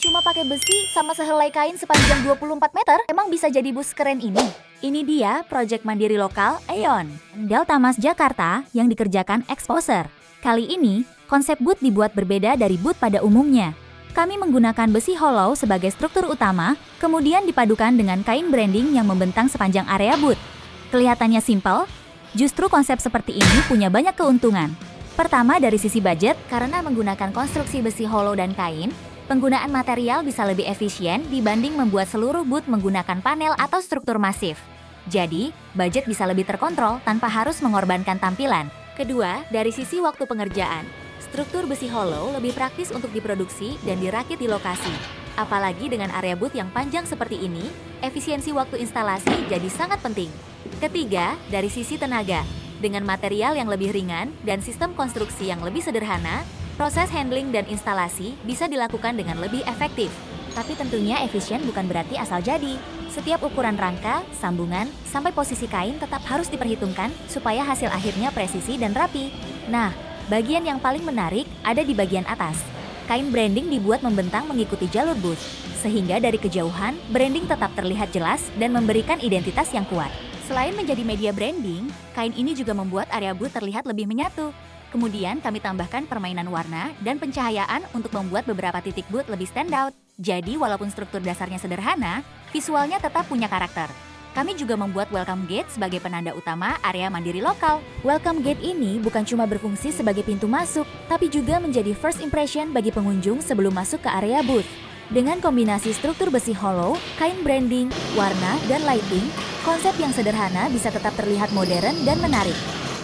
Cuma pakai besi sama sehelai kain sepanjang 24 meter, emang bisa jadi bus keren ini? Ini dia proyek mandiri lokal Aeon, Delta Mas Jakarta yang dikerjakan Exposer. Kali ini, konsep boot dibuat berbeda dari boot pada umumnya. Kami menggunakan besi hollow sebagai struktur utama, kemudian dipadukan dengan kain branding yang membentang sepanjang area boot. Kelihatannya simpel, justru konsep seperti ini punya banyak keuntungan. Pertama dari sisi budget, karena menggunakan konstruksi besi hollow dan kain, penggunaan material bisa lebih efisien dibanding membuat seluruh boot menggunakan panel atau struktur masif. Jadi, budget bisa lebih terkontrol tanpa harus mengorbankan tampilan. Kedua, dari sisi waktu pengerjaan, struktur besi hollow lebih praktis untuk diproduksi dan dirakit di lokasi. Apalagi dengan area boot yang panjang seperti ini, efisiensi waktu instalasi jadi sangat penting. Ketiga, dari sisi tenaga, dengan material yang lebih ringan dan sistem konstruksi yang lebih sederhana, proses handling dan instalasi bisa dilakukan dengan lebih efektif. Tapi tentunya efisien bukan berarti asal jadi. Setiap ukuran rangka, sambungan, sampai posisi kain tetap harus diperhitungkan supaya hasil akhirnya presisi dan rapi. Nah, bagian yang paling menarik ada di bagian atas. Kain branding dibuat membentang mengikuti jalur bus, sehingga dari kejauhan, branding tetap terlihat jelas dan memberikan identitas yang kuat. Selain menjadi media branding, kain ini juga membuat area boot terlihat lebih menyatu. Kemudian kami tambahkan permainan warna dan pencahayaan untuk membuat beberapa titik boot lebih stand out. Jadi walaupun struktur dasarnya sederhana, visualnya tetap punya karakter. Kami juga membuat welcome gate sebagai penanda utama area mandiri lokal. Welcome gate ini bukan cuma berfungsi sebagai pintu masuk, tapi juga menjadi first impression bagi pengunjung sebelum masuk ke area booth. Dengan kombinasi struktur besi hollow, kain branding, warna, dan lighting, konsep yang sederhana bisa tetap terlihat modern dan menarik.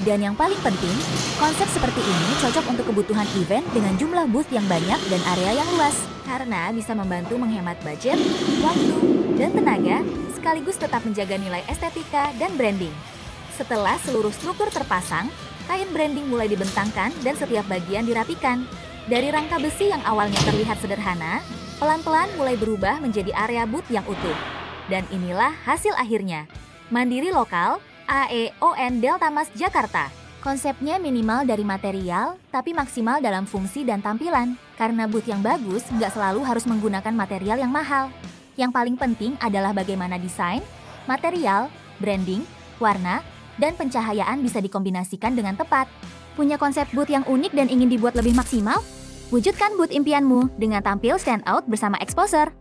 Dan yang paling penting, konsep seperti ini cocok untuk kebutuhan event dengan jumlah booth yang banyak dan area yang luas. Karena bisa membantu menghemat budget, waktu, dan tenaga, sekaligus tetap menjaga nilai estetika dan branding. Setelah seluruh struktur terpasang, kain branding mulai dibentangkan dan setiap bagian dirapikan. Dari rangka besi yang awalnya terlihat sederhana, pelan-pelan mulai berubah menjadi area booth yang utuh. Dan inilah hasil akhirnya. Mandiri lokal, Aeon Delta Mas Jakarta. Konsepnya minimal dari material, tapi maksimal dalam fungsi dan tampilan. Karena booth yang bagus nggak selalu harus menggunakan material yang mahal. Yang paling penting adalah bagaimana desain, material, branding, warna, dan pencahayaan bisa dikombinasikan dengan tepat. Punya konsep booth yang unik dan ingin dibuat lebih maksimal? Wujudkan booth impianmu dengan tampil stand out bersama Exposer.